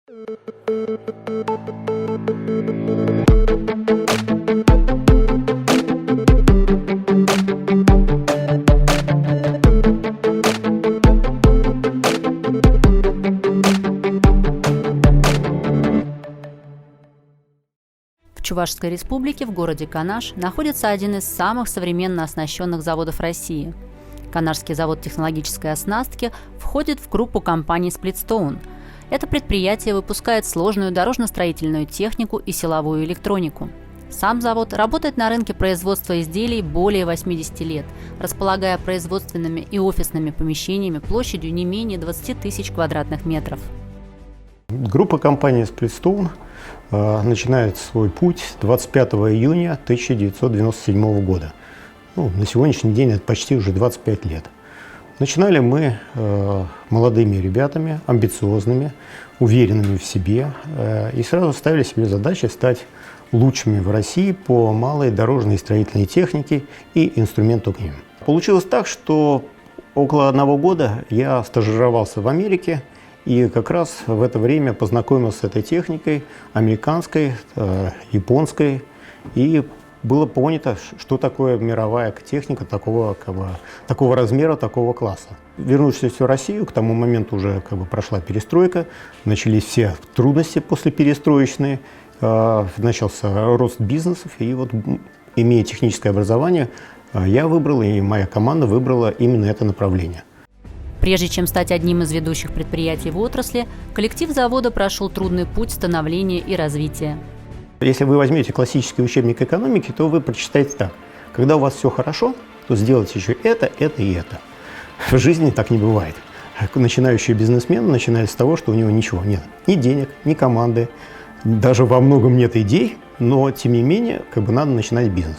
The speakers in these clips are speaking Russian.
В Чувашской республике в городе Канаш находится один из самых современно оснащенных заводов России. Канашский завод технологической оснастки входит в группу компаний Splitstone. Это предприятие выпускает сложную дорожно-строительную технику и силовую электронику. Сам завод работает на рынке производства изделий более 80 лет, располагая производственными и офисными помещениями площадью не менее 20 тысяч квадратных метров. Группа компаний Splitstone начинает свой путь 25 июня 1997 года. На сегодняшний день это почти уже 25 лет. Начинали мы молодыми ребятами, амбициозными, уверенными в себе, и сразу ставили себе задачу стать лучшими в России по малой дорожной и строительной технике и инструменту к ним. Получилось так, что около 1 года я стажировался в Америке, и как раз в это время познакомился с этой техникой, американской, японской, и было понято, что такое мировая техника такого размера, такого класса. Вернувшись в Россию, к тому моменту уже прошла перестройка, начались все трудности послеперестроечные, начался рост бизнесов, и вот, имея техническое образование, я выбрал, и моя команда выбрала именно это направление. Прежде чем стать одним из ведущих предприятий в отрасли, коллектив завода прошел трудный путь становления и развития. Если вы возьмете классический учебник экономики, то вы прочитаете так. Когда у вас все хорошо, то сделайте еще это и это. В жизни так не бывает. Начинающий бизнесмен начинает с того, что у него ничего нет. Ни денег, ни команды, даже во многом нет идей, но тем не менее надо начинать бизнес.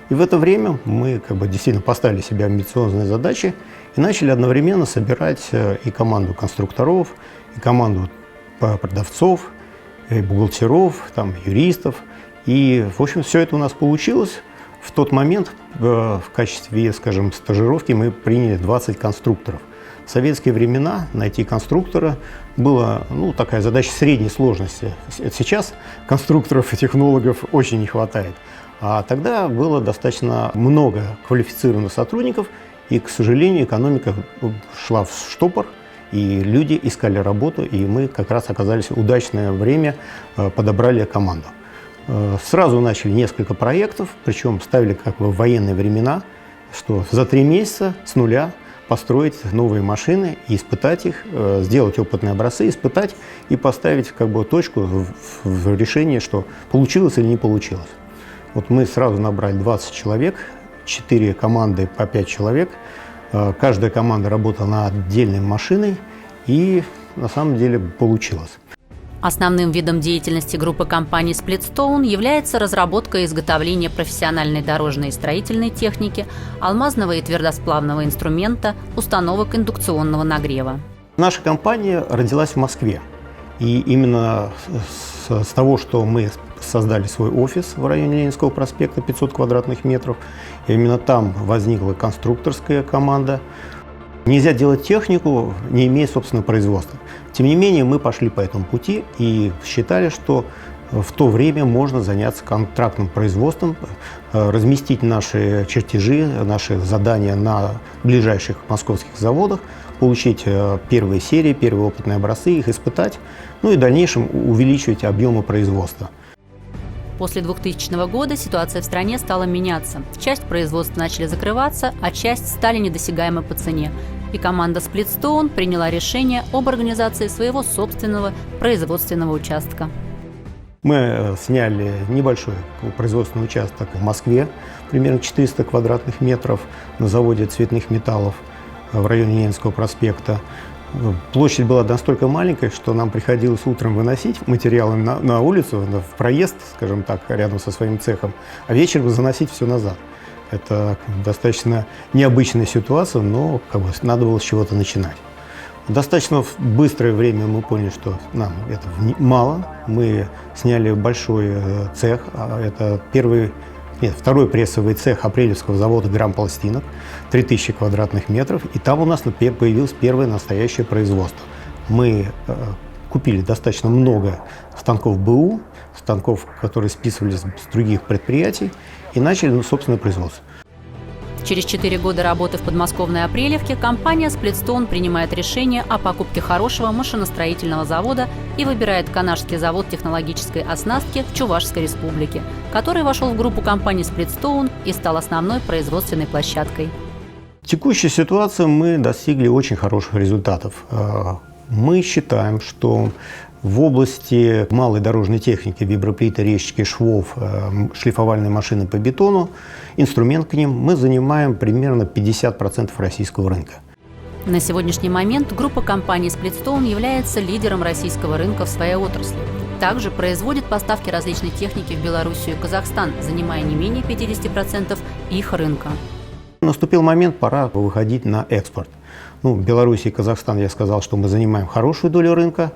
И в это время мы действительно поставили себе амбициозные задачи и начали одновременно собирать и команду конструкторов, и команду продавцов, и бухгалтеров, юристов. И, в общем, все это у нас получилось. В тот момент в качестве, стажировки мы приняли 20 конструкторов. В советские времена найти конструктора была такая задача средней сложности. Сейчас конструкторов и технологов очень не хватает. А тогда было достаточно много квалифицированных сотрудников, и, к сожалению, экономика шла в штопор, и люди искали работу, и мы как раз оказались в удачное время, подобрали команду. Сразу начали несколько проектов, причем ставили в военные времена, что за 3 месяца с нуля построить новые машины и испытать их, сделать опытные образцы, испытать и поставить точку в решении, что получилось или не получилось. Вот мы сразу набрали 20 человек, 4 команды по 5 человек. Каждая команда работала над отдельной машиной, и на самом деле получилось. Основным видом деятельности группы компаний Splitstone является разработка и изготовление профессиональной дорожной и строительной техники, алмазного и твердосплавного инструмента, установок индукционного нагрева. Наша компания родилась в Москве. И именно с того, что мы создали свой офис в районе Ленинского проспекта, 500 квадратных метров, именно там возникла конструкторская команда. Нельзя делать технику, не имея собственного производства. Тем не менее, мы пошли по этому пути и считали, что в то время можно заняться контрактным производством, разместить наши чертежи, наши задания на ближайших московских заводах, получить первые серии, первые опытные образцы, их испытать, и в дальнейшем увеличивать объемы производства. После 2000 года ситуация в стране стала меняться. Часть производств начали закрываться, а часть стали недосягаемы по цене. И команда Splitstone приняла решение об организации своего собственного производственного участка. Мы сняли небольшой производственный участок в Москве, примерно 400 квадратных метров, на заводе цветных металлов в районе Ленинского проспекта. Площадь была настолько маленькая, что нам приходилось утром выносить материалы на улицу, в проезд, скажем так, рядом со своим цехом, а вечером заносить все назад. Это достаточно необычная ситуация, но надо было с чего-то начинать. Достаточно в быстрое время мы поняли, что нам это мало. Мы сняли большой цех, это второй прессовый цех апрелевского завода грампластинок, 3000 квадратных метров, и там у нас появилось первое настоящее производство. Мы купили достаточно много станков БУ, станков, которые списывались с других предприятий, и начали собственное производство. Через 4 года работы в подмосковной Апрелевке компания Splitstone принимает решение о покупке хорошего машиностроительного завода и выбирает Канашский завод технологической оснастки в Чувашской республике, который вошел в группу компаний Splitstone и стал основной производственной площадкой. В текущей ситуации мы достигли очень хороших результатов. Мы считаем, что в области малой дорожной техники, виброплиты, резчики, швов, шлифовальные машины по бетону, инструмент к ним, мы занимаем примерно 50% российского рынка. На сегодняшний момент группа компаний Splitstone является лидером российского рынка в своей отрасли. Также производит поставки различной техники в Белоруссию и Казахстан, занимая не менее 50% их рынка. Наступил момент, пора выходить на экспорт. Беларусь и Казахстан, я сказал, что мы занимаем хорошую долю рынка,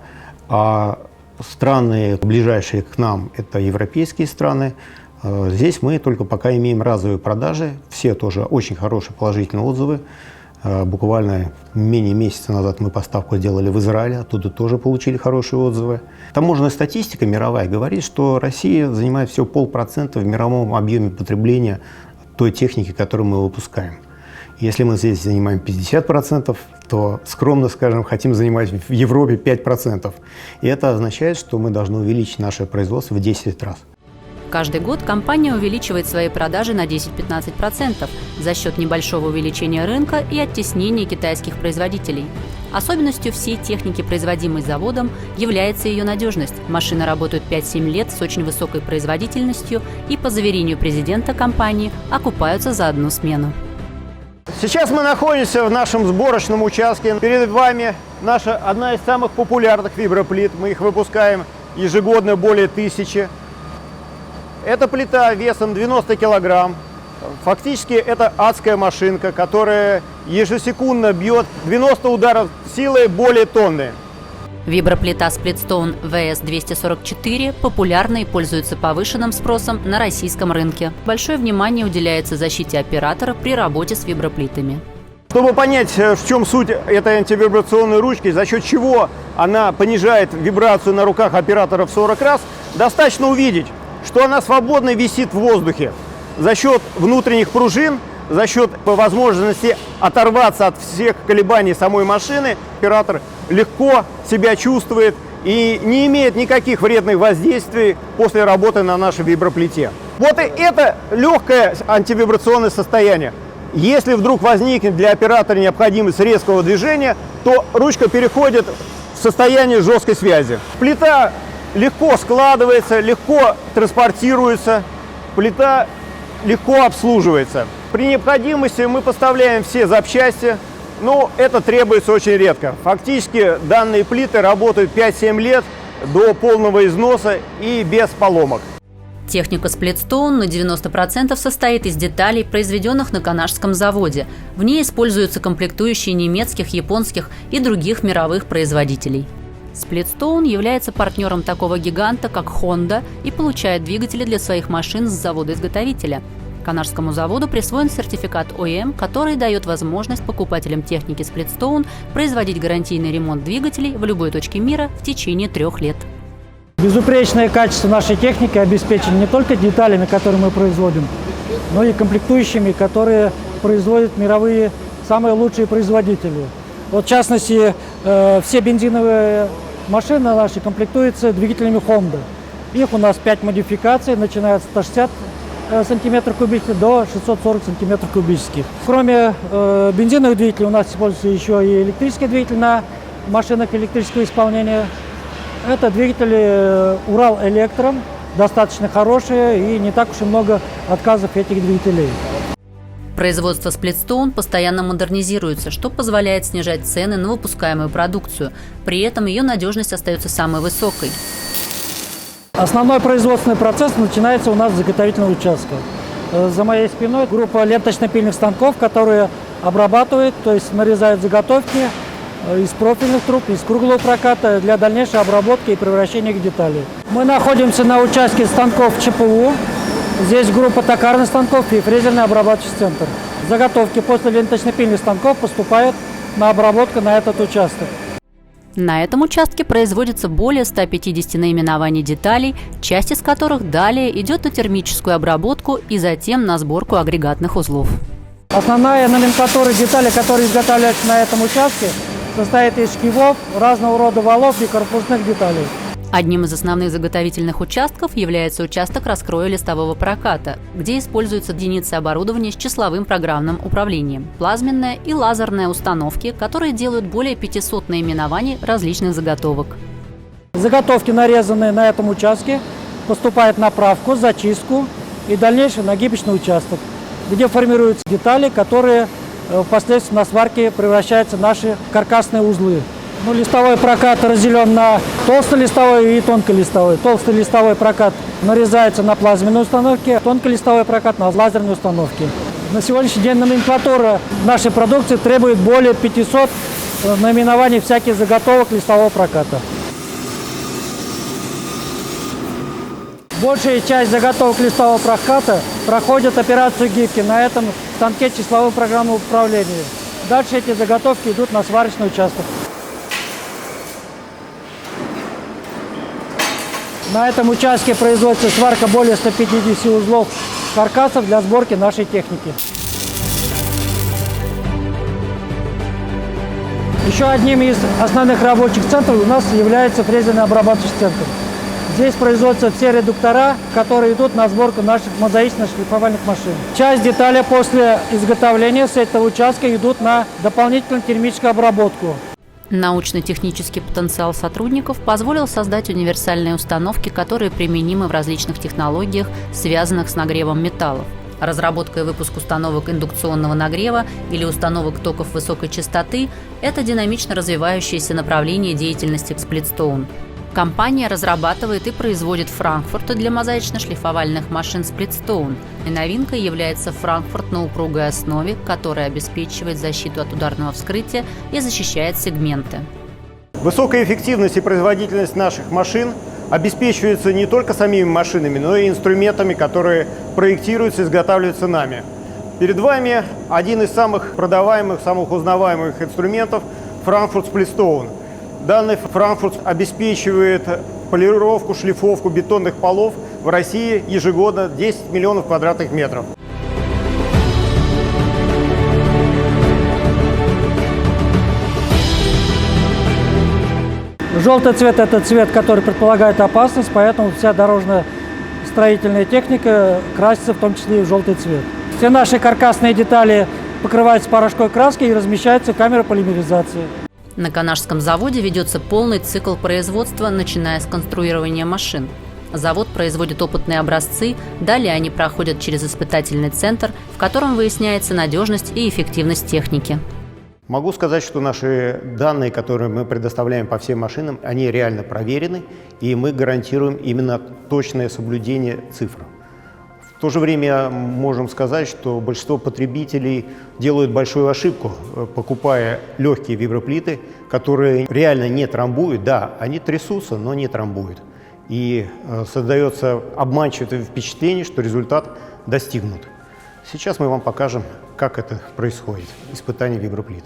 а страны, ближайшие к нам, это европейские страны. Здесь мы только пока имеем разовые продажи, все тоже очень хорошие положительные отзывы. Буквально менее месяца назад мы поставку сделали в Израиль, оттуда тоже получили хорошие отзывы. Таможенная статистика мировая говорит, что Россия занимает всего 0,5% в мировом объеме потребления той техники, которую мы выпускаем. Если мы здесь занимаем 50%, то, скромно скажем, хотим занимать в Европе 5%. И это означает, что мы должны увеличить наше производство в 10 раз. Каждый год компания увеличивает свои продажи на 10-15% за счет небольшого увеличения рынка и оттеснения китайских производителей. Особенностью всей техники, производимой заводом, является ее надежность. Машины работают 5-7 лет с очень высокой производительностью и, по заверению президента компании, окупаются за одну смену. Сейчас мы находимся в нашем сборочном участке. Перед вами наша одна из самых популярных виброплит. Мы их выпускаем ежегодно более 1000. Эта плита весом 90 килограмм. Фактически это адская машинка, которая ежесекундно бьет 90 ударов силой более тонны. Виброплита Splitstone VS244 популярна и пользуется повышенным спросом на российском рынке. Большое внимание уделяется защите оператора при работе с виброплитами. Чтобы понять, в чем суть этой антивибрационной ручки, за счет чего она понижает вибрацию на руках оператора в 40 раз, достаточно увидеть, что она свободно висит в воздухе. За счет внутренних пружин, за счет возможности оторваться от всех колебаний самой машины, оператор легко себя чувствует и не имеет никаких вредных воздействий после работы на нашей виброплите. Вот и это легкое антивибрационное состояние. Если вдруг возникнет для оператора необходимость резкого движения, то ручка переходит в состояние жесткой связи. Плита легко складывается, легко транспортируется, плита легко обслуживается. При необходимости мы поставляем все запчасти, но это требуется очень редко. Фактически данные плиты работают 5-7 лет до полного износа и без поломок. Техника Splitstone на 90% состоит из деталей, произведенных на канашском заводе. В ней используются комплектующие немецких, японских и других мировых производителей. Splitstone является партнером такого гиганта, как Honda, и получает двигатели для своих машин с завода-изготовителя. Канашскому заводу присвоен сертификат ОЭМ, который дает возможность покупателям техники Splitstone производить гарантийный ремонт двигателей в любой точке мира в течение 3 лет. Безупречное качество нашей техники обеспечено не только деталями, которые мы производим, но и комплектующими, которые производят мировые самые лучшие производители. Вот, в частности, все бензиновые машины наши комплектуются двигателями Honda. Их у нас 5 модификаций, начиная от 160 сантиметров кубических до 640 сантиметров кубических. Кроме бензиновых двигателей у нас используется еще и электрический двигатель на машинах электрического исполнения. Это двигатели Урал Электром, достаточно хорошие и не так уж и много отказов этих двигателей. Производство Splitstone постоянно модернизируется, что позволяет снижать цены на выпускаемую продукцию. При этом ее надежность остается самой высокой. Основной производственный процесс начинается у нас с заготовительного участка. За моей спиной группа ленточно-пильных станков, которые обрабатывают, то есть нарезают заготовки из профильных труб, из круглого проката для дальнейшей обработки и превращения их в детали. Мы находимся на участке станков ЧПУ. Здесь группа токарных станков и фрезерный обрабатывающий центр. Заготовки после ленточно-пильных станков поступают на обработку на этот участок. На этом участке производится более 150 наименований деталей, часть из которых далее идет на термическую обработку и затем на сборку агрегатных узлов. Основная номенклатура деталей, которые изготавливаются на этом участке, состоит из шкивов, разного рода валов и корпусных деталей. Одним из основных заготовительных участков является участок раскроя листового проката, где используются единицы оборудования с числовым программным управлением, плазменная и лазерная установки, которые делают более 500 наименований различных заготовок. Заготовки, нарезанные на этом участке, поступают на правку, зачистку и дальнейший нагибочный участок, где формируются детали, которые впоследствии на сварке превращаются в наши каркасные узлы. Листовой прокат разделен на толстолистовой и тонколистовой. Толстый листовой прокат нарезается на плазменной установке, тонколистовой прокат на лазерной установке. На сегодняшний день номенклатура нашей продукции требует более 500 наименований всяких заготовок листового проката. Большая часть заготовок листового проката проходит операцию гибки на этом станке числового программного управления. Дальше эти заготовки идут на сварочный участок. На этом участке производится сварка более 150 узлов каркасов для сборки нашей техники. Еще одним из основных рабочих центров у нас является фрезерный обрабатывающий центр. Здесь производятся все редуктора, которые идут на сборку наших мозаичных шлифовальных машин. Часть деталей после изготовления с этого участка идут на дополнительную термическую обработку. Научно-технический потенциал сотрудников позволил создать универсальные установки, которые применимы в различных технологиях, связанных с нагревом металлов. Разработка и выпуск установок индукционного нагрева или установок токов высокой частоты – это динамично развивающееся направление деятельности Splitstone. Компания разрабатывает и производит франкфурты для мозаично-шлифовальных машин Splitstone. И новинкой является франкфурт на упругой основе, который обеспечивает защиту от ударного вскрытия и защищает сегменты. Высокая эффективность и производительность наших машин обеспечивается не только самими машинами, но и инструментами, которые проектируются и изготавливаются нами. Перед вами один из самых продаваемых, самых узнаваемых инструментов – Frankfurt Splitstone. Данный Frankfurt обеспечивает полировку, шлифовку бетонных полов в России ежегодно 10 миллионов квадратных метров. Желтый цвет – это цвет, который предполагает опасность, поэтому вся дорожная строительная техника красится в том числе и в желтый цвет. Все наши каркасные детали покрываются порошковой краской и размещаются в камере полимеризации. На Канашском заводе ведется полный цикл производства, начиная с конструирования машин. Завод производит опытные образцы, далее они проходят через испытательный центр, в котором выясняется надежность и эффективность техники. Могу сказать, что наши данные, которые мы предоставляем по всем машинам, они реально проверены, и мы гарантируем именно точное соблюдение цифр. В то же время можем сказать, что большинство потребителей делают большую ошибку, покупая легкие виброплиты, которые реально не трамбуют. Да, они трясутся, но не трамбуют. И создается обманчивое впечатление, что результат достигнут. Сейчас мы вам покажем, как это происходит, испытание виброплит.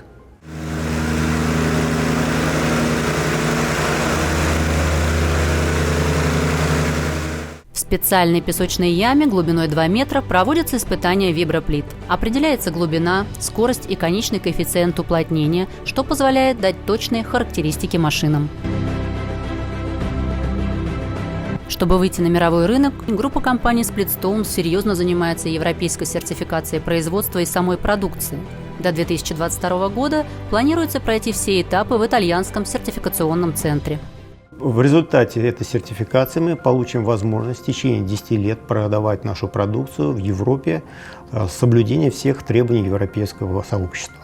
В специальной песочной яме глубиной 2 метра проводятся испытания виброплит. Определяется глубина, скорость и конечный коэффициент уплотнения, что позволяет дать точные характеристики машинам. Чтобы выйти на мировой рынок, группа компаний Splitstone серьезно занимается европейской сертификацией производства и самой продукции. До 2022 года планируется пройти все этапы в итальянском сертификационном центре. В результате этой сертификации мы получим возможность в течение 10 лет продавать нашу продукцию в Европе с соблюдением всех требований европейского сообщества.